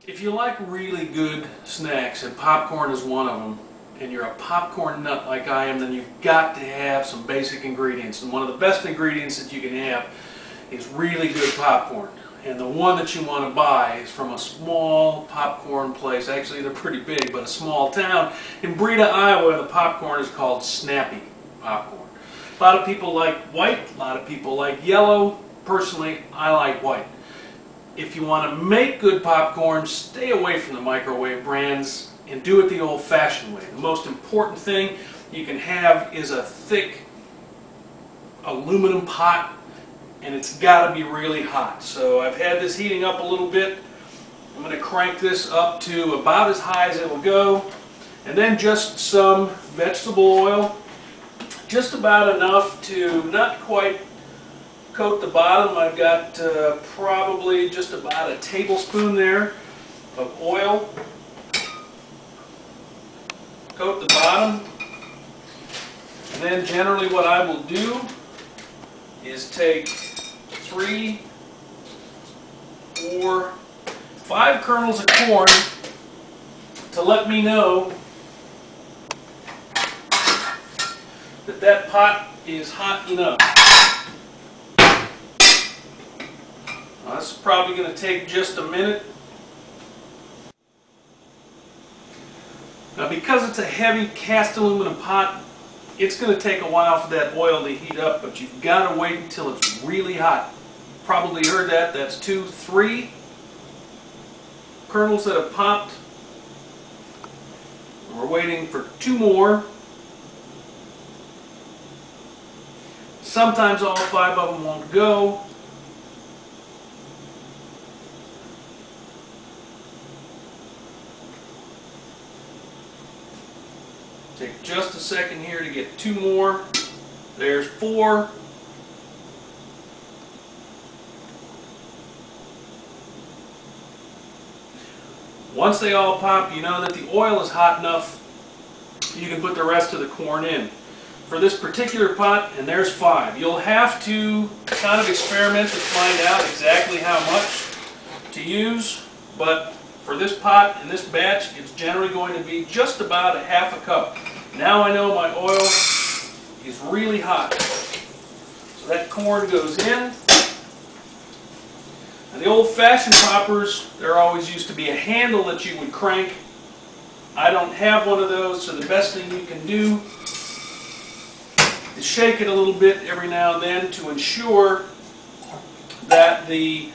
If you like really good snacks, and popcorn is one of them, and you're a popcorn nut like I am, then you've got to have some basic ingredients. And one of the best ingredients that you can have is really good popcorn. And the one that you want to buy is from a small popcorn place. Actually, they're pretty big, but a small town in Breda, Iowa. The popcorn is called Snappy popcorn. A lot of people like white, a lot of people like yellow. Personally, I like white. If you want to make good popcorn, stay away from the microwave brands and do it the old-fashioned way. The most important thing you can have is a thick aluminum pot, and it's got to be really hot. So I've had this heating up a little bit. I'm going to crank this up to about as high as it will go, and then just some vegetable oil, just about enough to not quite coat the bottom. I've got probably just about a tablespoon there of oil. Coat the bottom, and then generally what I will do is take 3, 4, 5 kernels of corn to let me know that that pot is hot enough. Now, this is probably going to take just a minute. Now, because it's a heavy cast aluminum pot, it's going to take a while for that oil to heat up, but you've got to wait until it's really hot. Probably heard that. That's 2, 3 kernels that have popped. We're waiting for 2 more. Sometimes all 5 of them won't go. Take just a second here to get 2 more. There's 4. Once they all pop, you know that the oil is hot enough you can put the rest of the corn in. For this particular pot, and there's 5, you'll have to kind of experiment to find out exactly how much to use, but for this pot and this batch, it's generally going to be just about a ½ cup. Now I know my oil is really hot. So that corn goes in. Now the old-fashioned poppers, there always used to be a handle that you would crank. I don't have one of those, so the best thing you can do is shake it a little bit every now and then to ensure that the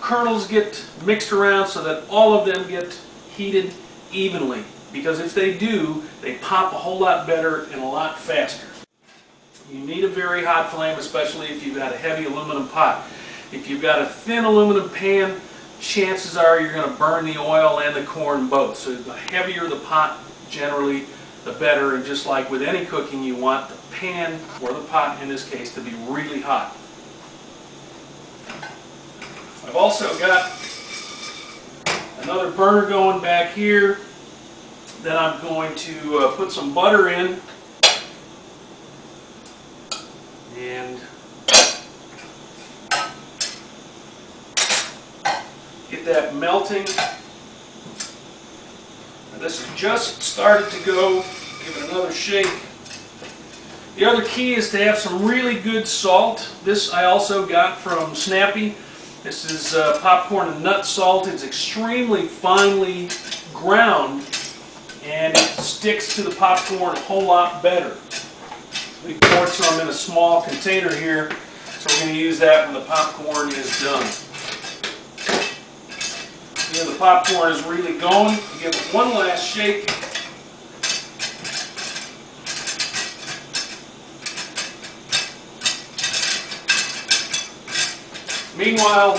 kernels get mixed around so that all of them get heated evenly. Because if they do, they pop a whole lot better and a lot faster. You need a very hot flame, especially if you've got a heavy aluminum pot. If you've got a thin aluminum pan, chances are you're going to burn the oil and the corn both. So the heavier the pot, generally, the better. And just like with any cooking, you want the pan, or the pot in this case, to be really hot. I've also got another burner going back here that I'm going to put some butter in and get that melting. And this has just started to go. Give it another shake. The other key is to have some really good salt. This I also got from Snappy. This is popcorn and nut salt. It's extremely finely ground, and it sticks to the popcorn a whole lot better. We poured some in a small container here, so we're going to use that when the popcorn is done. Here the popcorn is really going. Give it one last shake. Meanwhile,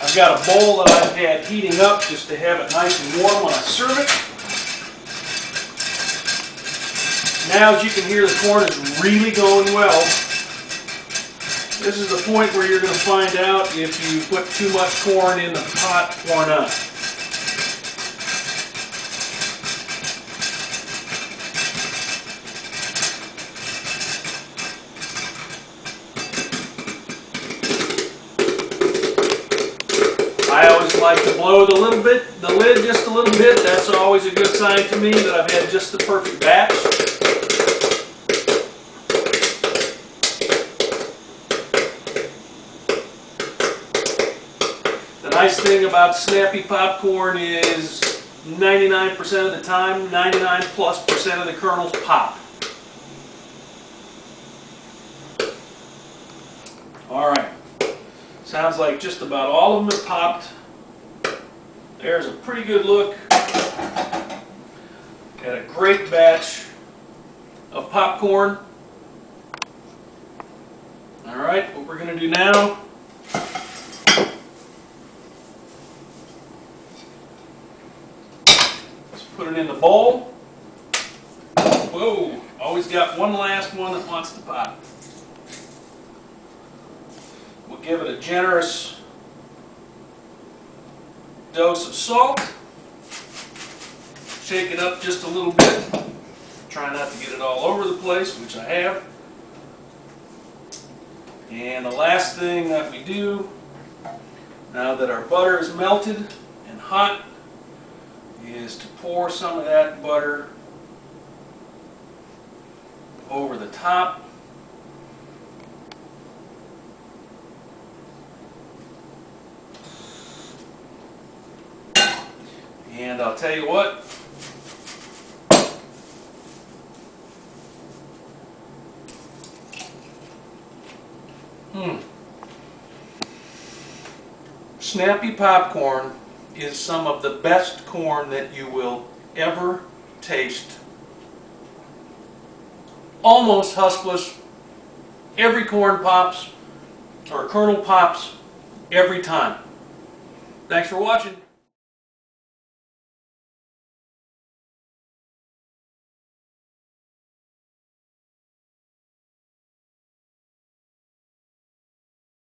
I've got a bowl that I've had heating up just to have it nice and warm when I serve it. Now, as you can hear, the corn is really going well. This is the point where you're going to find out if you put too much corn in the pot or not. like to blow the lid just a little bit. That's always a good sign to me that I've had just the perfect batch. The nice thing about snappy popcorn is 99% of the time, 99+% of the kernels pop. Alright, sounds like just about all of them are popped. There's a pretty good look at a great batch of popcorn. Alright, what we're going to do now, let's put it in the bowl. Whoa, always got one last one that wants to pop. We'll give it a generous dose of salt. Shake it up just a little bit. Try not to get it all over the place, which I have. And the last thing that we do, now that our butter is melted and hot, is to pour some of that butter over the top. And I'll tell you what, snappy popcorn is some of the best corn that you will ever taste. Almost huskless. Every corn pops, or kernel pops, every time. Thanks for watching.